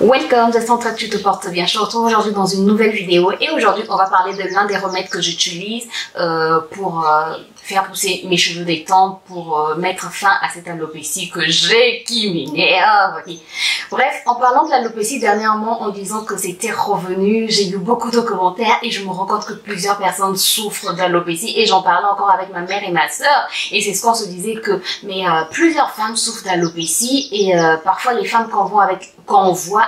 Welcome, j'espère que tu te portes bien. Je te retrouve aujourd'hui dans une nouvelle vidéo et aujourd'hui on va parler de l'un des remèdes que j'utilise pour faire pousser mes cheveux des tempes, pour mettre fin à cette alopécie que j'ai qui m'énerve. Bref, en parlant de l'alopécie dernièrement, en disant que c'était revenu, j'ai eu beaucoup de commentaires et je me rends compte que plusieurs personnes souffrent d'alopécie et j'en parlais encore avec ma mère et ma soeur et c'est ce qu'on se disait que plusieurs femmes souffrent d'alopécie et parfois les femmes qu'on voit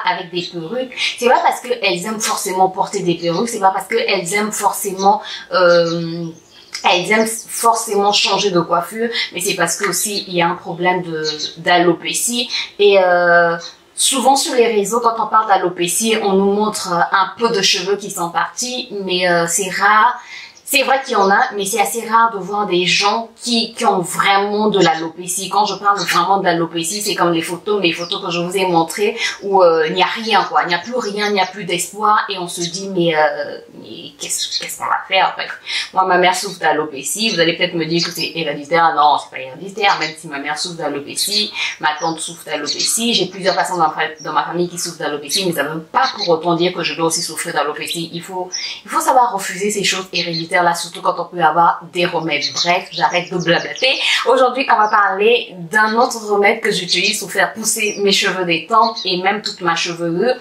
avec des perruques, c'est pas parce qu'elles aiment forcément porter des perruques, c'est pas parce qu'elles aiment forcément changer de coiffure, mais c'est parce que aussi il y a un problème d'alopécie et souvent sur les réseaux, quand on parle d'alopécie, on nous montre un peu de cheveux qui sont partis, mais c'est rare. C'est vrai qu'il y en a, mais c'est assez rare de voir des gens qui ont vraiment de l'alopécie. Quand je parle vraiment de l'alopécie, c'est comme mes photos que je vous ai montrées où il n'y a rien, quoi. Il n'y a plus rien, il n'y a plus d'espoir et on se dit mais qu'est-ce qu'on va faire? Bref, moi ma mère souffre d'alopécie. Vous allez peut-être me dire que c'est héréditaire. Non, c'est pas héréditaire. Même si ma mère souffre d'alopécie, ma tante souffre d'alopécie. J'ai plusieurs personnes dans ma famille qui souffrent d'alopécie, mais ça ne veut pas pour autant dire que je dois aussi souffrir d'alopécie. Il faut savoir refuser ces choses héréditaires là, surtout quand on peut avoir des remèdes. Bref, j'arrête de blablater. Aujourd'hui, on va parler d'un autre remède que j'utilise pour faire pousser mes cheveux des tempes et même toute ma chevelure.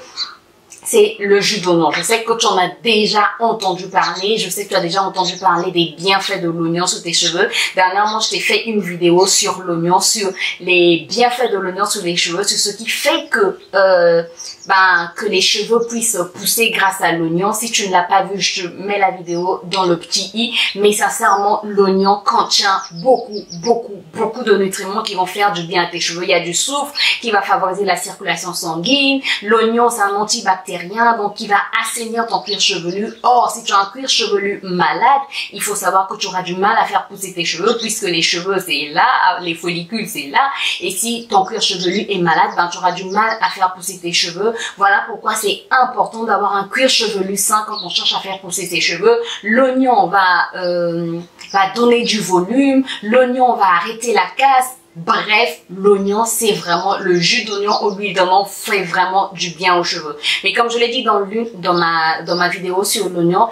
C'est le jus d'oignon. Je sais que tu en as déjà entendu parler. Je sais que tu as déjà entendu parler des bienfaits de l'oignon sur tes cheveux. Dernièrement, je t'ai fait une vidéo sur l'oignon, sur les bienfaits de l'oignon sur les cheveux, sur ce qui fait que les cheveux puissent pousser grâce à l'oignon. Si tu ne l'as pas vu, je te mets la vidéo dans le petit i. Mais sincèrement, l'oignon contient beaucoup de nutriments qui vont faire du bien à tes cheveux. Il y a du soufre qui va favoriser la circulation sanguine. L'oignon, c'est un antibactérien, donc qui va assainir ton cuir chevelu. Or, si tu as un cuir chevelu malade, il faut savoir que tu auras du mal à faire pousser tes cheveux, puisque les cheveux, c'est là, les follicules, c'est là. Et si ton cuir chevelu est malade, tu auras du mal à faire pousser tes cheveux. Voilà pourquoi c'est important d'avoir un cuir chevelu sain quand on cherche à faire pousser ses cheveux. L'oignon va donner du volume, l'oignon va arrêter la casse. Bref, l'oignon, c'est vraiment le jus d'oignon ou l'huile d'oignon fait vraiment du bien aux cheveux. Mais comme je l'ai dit dans ma vidéo sur l'oignon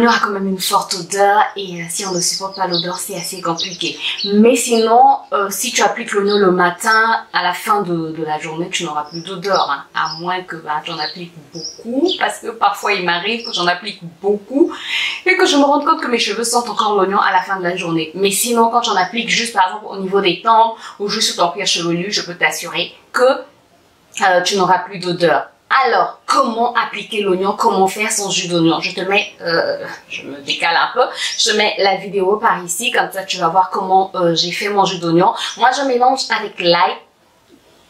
a quand même une forte odeur et si on ne supporte pas l'odeur, c'est assez compliqué. Mais sinon, si tu appliques l'oignon le matin, à la fin de la journée, tu n'auras plus d'odeur, hein, à moins que tu en appliques beaucoup, parce que parfois il m'arrive que j'en applique beaucoup et que je me rende compte que mes cheveux sentent encore l'oignon à la fin de la journée. Mais sinon, quand j'en applique juste par exemple au niveau des tempes ou juste sur ton cuir chevelu, je peux t'assurer que tu n'auras plus d'odeur. Alors, comment appliquer l'oignon? Comment faire son jus d'oignon? Je te mets, je me décale un peu, je te mets la vidéo par ici, comme ça tu vas voir comment j'ai fait mon jus d'oignon. Moi, je mélange avec l'ail.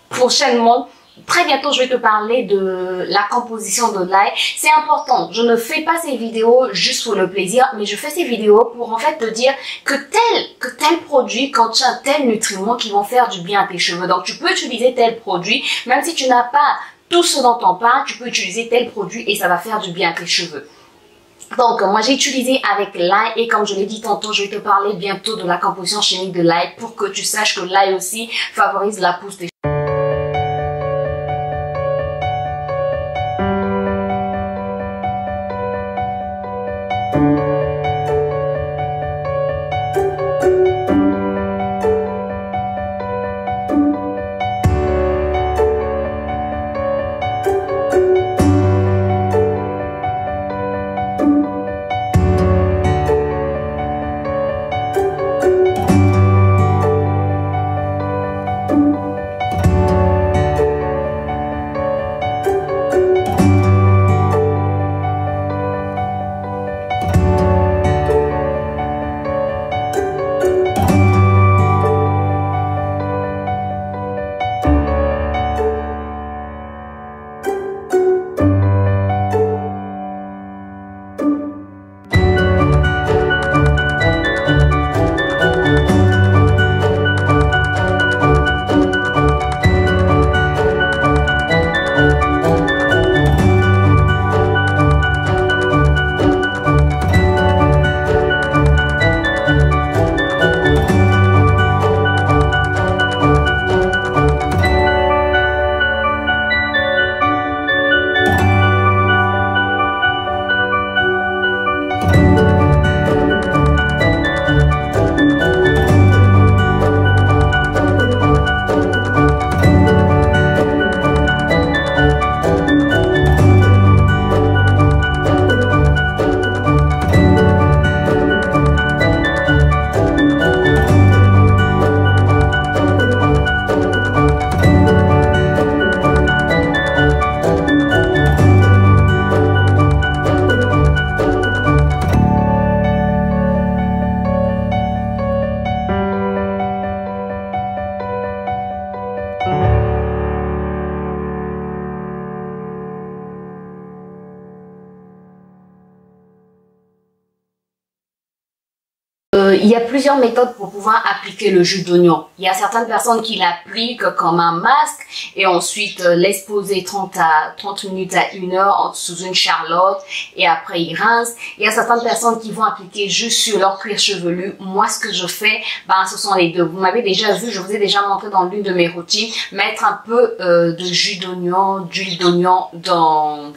Prochainement, très bientôt, je vais te parler de la composition de l'ail. C'est important. Je ne fais pas ces vidéos juste pour le plaisir, mais je fais ces vidéos pour en fait te dire que tel produit contient tel nutriment qui vont faire du bien à tes cheveux. Donc, tu peux utiliser tel produit, même si tu n'as pas tout ce dont on parle, tu peux utiliser tel produit et ça va faire du bien à tes cheveux. Donc, moi, j'ai utilisé avec l'ail et comme je l'ai dit tantôt, je vais te parler bientôt de la composition chimique de l'ail pour que tu saches que l'ail aussi favorise la pousse des cheveux. il y a plusieurs méthodes pour pouvoir appliquer le jus d'oignon. Il y a certaines personnes qui l'appliquent comme un masque et ensuite laissent poser 30 minutes à 1 heure sous une charlotte et après ils rincent. Il y a certaines personnes qui vont appliquer juste sur leur cuir chevelu. Moi, ce que je fais, ce sont les deux. Vous m'avez déjà vu, je vous ai déjà montré dans l'une de mes routines, mettre un peu de jus d'oignon, d'huile d'oignon dans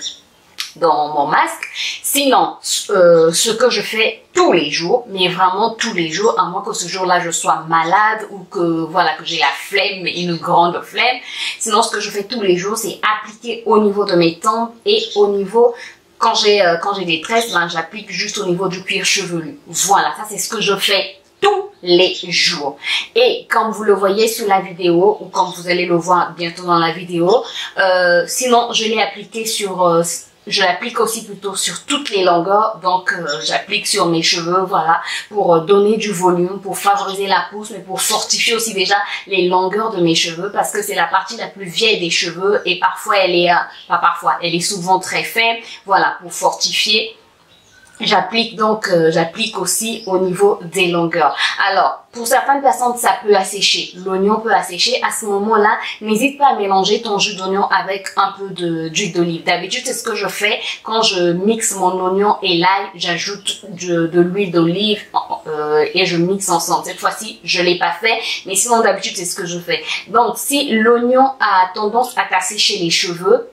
mon masque. Sinon, ce que je fais tous les jours, mais vraiment tous les jours, à moins que ce jour-là je sois malade ou que que j'ai la flemme, une grande flemme. Sinon, ce que je fais tous les jours, c'est appliquer au niveau de mes tempes et au niveau quand j'ai des tresses, j'applique juste au niveau du cuir chevelu. Voilà, ça c'est ce que je fais tous les jours. Et comme vous le voyez sur la vidéo, ou comme vous allez le voir bientôt dans la vidéo, sinon je l'ai appliqué sur... je l'applique aussi plutôt sur toutes les longueurs, donc j'applique sur mes cheveux, voilà, pour donner du volume, pour favoriser la pousse, mais pour fortifier aussi déjà les longueurs de mes cheveux, parce que c'est la partie la plus vieille des cheveux, et parfois elle est, elle est souvent très faible, voilà, pour fortifier. J'applique aussi au niveau des longueurs. Alors, pour certaines personnes, ça peut assécher. L'oignon peut assécher. À ce moment-là, n'hésite pas à mélanger ton jus d'oignon avec un peu d'huile d'olive. D'habitude, c'est ce que je fais quand je mixe mon oignon et l'ail. J'ajoute de l'huile d'olive et je mixe ensemble. Cette fois-ci, je l'ai pas fait, mais sinon d'habitude, c'est ce que je fais. Donc, si l'oignon a tendance à t'assécher les cheveux,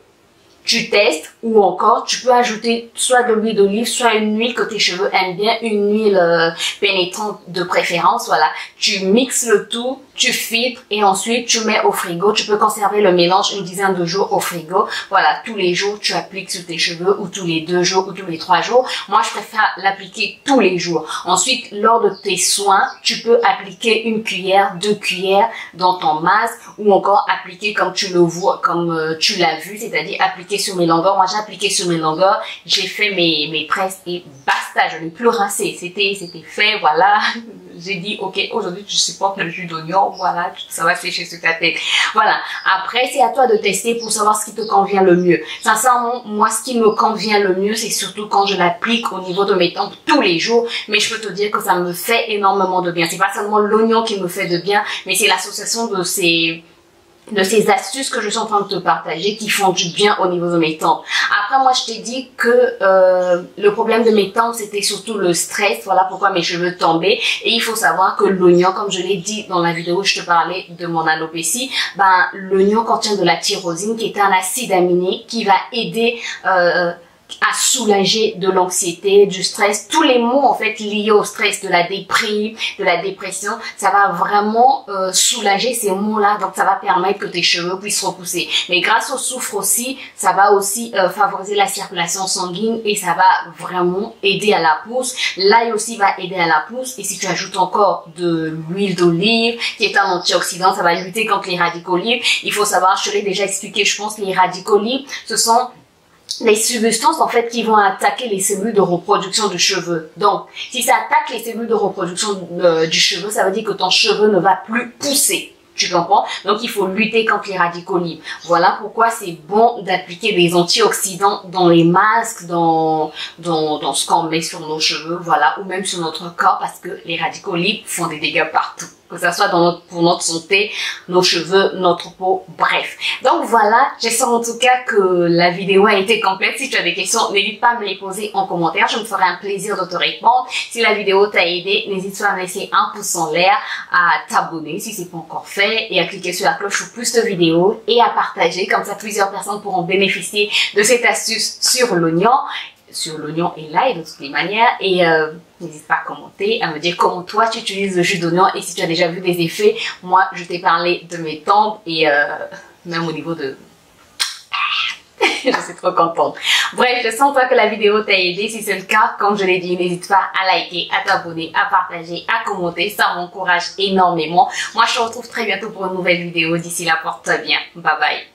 tu testes, ou encore tu peux ajouter soit de l'huile d'olive, soit une huile que tes cheveux aiment bien, une huile pénétrante de préférence, voilà. Tu mixes le tout, tu filtres et ensuite tu mets au frigo. Tu peux conserver le mélange une dizaine de jours au frigo. Voilà, tous les jours tu appliques sur tes cheveux, ou tous les 2 jours ou tous les 3 jours. Moi, je préfère l'appliquer tous les jours. Ensuite, lors de tes soins, tu peux appliquer 1 cuillère, 2 cuillères dans ton masque, ou encore appliquer comme tu le vois, comme tu l'as vu, c'est-à-dire appliquer sur mes longueurs. Moi, j'ai appliqué sur mes longueurs, j'ai fait mes tresses et basta, je n'ai plus rincé. C'était fait, voilà. J'ai dit, ok, aujourd'hui, tu supportes le jus d'oignon, voilà, ça va sécher sur ta tête. Voilà. Après, c'est à toi de tester pour savoir ce qui te convient le mieux. Sincèrement, moi, ce qui me convient le mieux, c'est surtout quand je l'applique au niveau de mes tempes tous les jours. Mais je peux te dire que ça me fait énormément de bien. C'est pas seulement l'oignon qui me fait de bien, mais c'est l'association de ces astuces que je suis en train de te partager qui font du bien au niveau de mes tempes. Après, moi, je t'ai dit que le problème de mes tempes, c'était surtout le stress. Voilà pourquoi mes cheveux tombaient. Et il faut savoir que l'oignon, comme je l'ai dit dans la vidéo où je te parlais de mon alopécie, l'oignon contient de la tyrosine, qui est un acide aminé qui va aider à soulager de l'anxiété, du stress, tous les maux en fait liés au stress, de la déprime, de la dépression, ça va vraiment soulager ces maux-là, donc ça va permettre que tes cheveux puissent repousser. Mais grâce au soufre aussi, ça va aussi favoriser la circulation sanguine et ça va vraiment aider à la pousse. L'ail aussi va aider à la pousse, et si tu ajoutes encore de l'huile d'olive, qui est un antioxydant, ça va lutter contre les radicaux libres. Il faut savoir, je te l'ai déjà expliqué, je pense que les radicaux libres, ce sont les substances en fait qui vont attaquer les cellules de reproduction du cheveu. Donc, si ça attaque les cellules de reproduction du cheveu, ça veut dire que ton cheveu ne va plus pousser. Tu comprends? Donc, il faut lutter contre les radicaux libres. Voilà pourquoi c'est bon d'appliquer des antioxydants dans les masques, dans ce qu'on met sur nos cheveux, voilà, ou même sur notre corps, parce que les radicaux libres font des dégâts partout. Que ça soit pour notre santé, nos cheveux, notre peau, bref. Donc voilà, j'espère en tout cas que la vidéo a été complète. Si tu as des questions, n'hésite pas à me les poser en commentaire. Je me ferai un plaisir de te répondre. Si la vidéo t'a aidé, n'hésite pas à me laisser un pouce en l'air, à t'abonner si c'est pas encore fait, et à cliquer sur la cloche pour plus de vidéos, et à partager. Comme ça, plusieurs personnes pourront bénéficier de cette astuce sur l'oignon et l'ail de toutes les manières. Et n'hésite pas à commenter, à me dire comment toi tu utilises le jus d'oignon et si tu as déjà vu des effets. Moi, je t'ai parlé de mes tempes et même au niveau de... je suis trop contente. Bref, je sens toi que la vidéo t'a aidé. Si c'est le cas, comme je l'ai dit, n'hésite pas à liker, à t'abonner, à partager, à commenter. Ça m'encourage énormément. Moi, je te retrouve très bientôt pour une nouvelle vidéo. D'ici là, porte-toi bien. Bye bye.